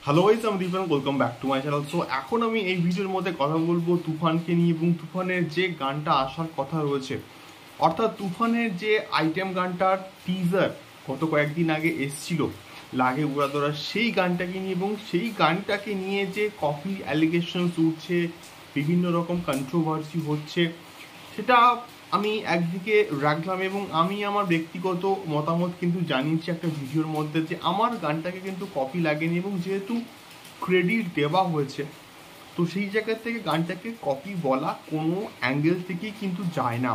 Hello guys, আমি Dipan, welcome back to my channel. So এখন আমি এই ভিডিওর মধ্যে কথা বলবো তুফানকে নিয়ে এবং তুফানের যে গানটা আসার কথা রয়েছে, অর্থাৎ তুফানের যে আইটেম গানটার টিজার গত কয়েকদিন আগে এসছিল লাগে উড়াদোড়া, সেই গানটাকে নিয়ে এবং সেই গানটাকে নিয়ে যে কপি অ্যালিগেশনস উঠছে, বিভিন্ন রকম কন্ট্রোভার্সি হচ্ছে, সেটা আমি একদিকে রাখলাম এবং আমি আমার ব্যক্তিগত মতামত কিন্তু জানিয়েছি একটা ভিডিওর মধ্যে যে আমার গানটাকে কিন্তু কপি লাগেনি এবং যেহেতু ক্রেডিট দেওয়া হয়েছে, তো সেই জায়গা থেকে গানটাকে কপি বলা কোনো অ্যাঙ্গেল থেকেই কিন্তু যায় না।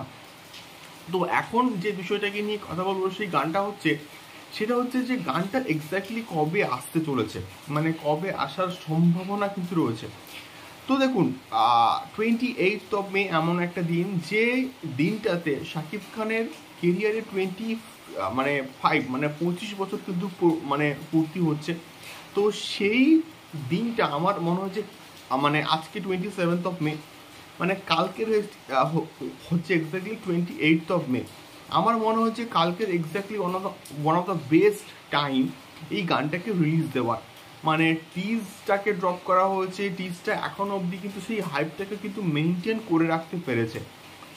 তো এখন যে বিষয়টাকে নিয়ে কথা বলবো সেই গানটা হচ্ছে, সেটা হচ্ছে যে গানটা এক্স্যাক্টলি কবে আসতে চলেছে, মানে কবে আসার সম্ভাবনা কিন্তু রয়েছে। তো দেখুন, 28 মে এমন একটা দিন, যে দিনটাতে শাকিব খানের কেরিয়ারে 25 বছর কিন্তু মানে পূর্তি হচ্ছে। তো সেই দিনটা আমার মনে হয় যে মানে আজকে 27 মে, মানে কালকের হচ্ছে এক্স্যাক্টলি 28 মে। আমার মনে হচ্ছে কালকের exactly one of the best time এই গানটাকে রিলিজ দেওয়ার। মানে টিজটাকে ড্রপ করা হয়েছে, টিজটা এখনো অবধি কিন্তু সেই হাইপটাকে কিন্তু মেনটেন করে রাখতে পেরেছে।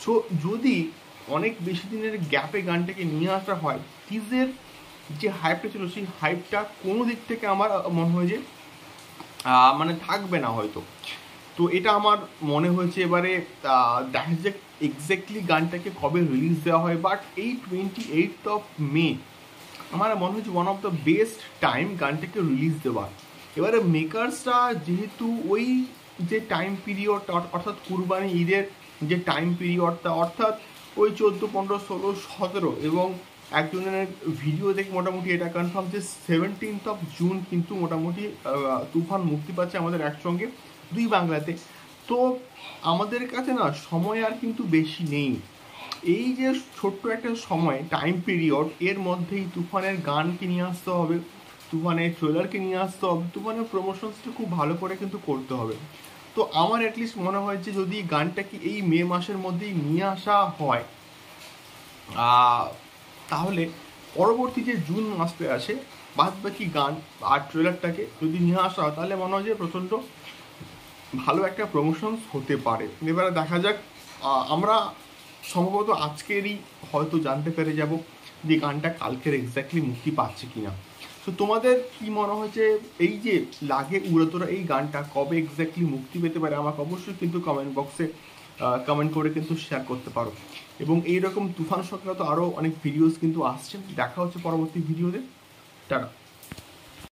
সো যদি অনেক বেশি দিনের গ্যাপে গানটাকে নিয়ে আসা হয়, টিজের যে হাইপটা ছিল সেই হাইপটা কোনো দিক থেকে আমার মনে হয় যে মানে থাকবে না হয়তো। তো এটা আমার মনে হয়েছে। এবারে দেখা যাক এক্স্যাক্টলি গানটাকে কবে রিলিজ দেওয়া হয়, বাট এই 28 মে আমার মনে হচ্ছে one of the best time গানটাকে রিলিজ দেওয়ার। এবারে মেকার্সরা যেহেতু ওই যে টাইম পিরিয়ডটা, অর্থাৎ কুরবানি ঈদের যে টাইম পিরিয়ডটা, অর্থাৎ ওই 14, 15, 16, 17, এবং একজনের ভিডিও দেখে মোটামুটি এটা কনফার্ম যে 17 জুন কিন্তু মোটামুটি তুফান মুক্তি পাচ্ছে আমাদের একসঙ্গে দুই বাংলাতে। তো আমাদের কাছে না সময় আর কিন্তু বেশি নেই। এই যে ছোট্ট একটা সময় টাইম পিরিয়ড, এর মধ্যেই তুফানের গানকে নিয়ে আসতে হবে, তুফানের ট্রেলারকে নিয়ে আসতে হবে, তুফানের প্রমোশনসটা খুব ভালো করে কিন্তু করতে হবে। তো আমার অ্যাটলিস্ট মনে হয় যে যদি গানটাকে এই মে মাসের মধ্যেই নিয়ে আসা হয়, তাহলে পরবর্তী যে জুন মাসে আসে বাদ বাকি গান আর ট্রেলারটাকে যদি নিয়ে আসা হয়, তাহলে মনে হয় যে প্রচণ্ড ভালো একটা প্রমোশনস হতে পারে। এবারে দেখা যাক, আমরা সম্ভবত আজকেরই হয়তো জানতে পেরে যাব যে গানটা কালকের এক্স্যাক্টলি মুক্তি পাচ্ছে কিনা। তো তোমাদের কি মনে হয়েছে এই যে লাগে উড়াতোরা এই গানটা কবে এক্স্যাক্টলি মুক্তি পেতে পারে? আমাকে অবশ্যই কিন্তু কমেন্ট বক্সে কমেন্ট করে কিন্তু শেয়ার করতে পারো। এবং এইরকম তুফান সংক্রান্ত আরও অনেক ভিডিওস কিন্তু আসছে। দেখা হচ্ছে পরবর্তী ভিডিওতে। টাটা।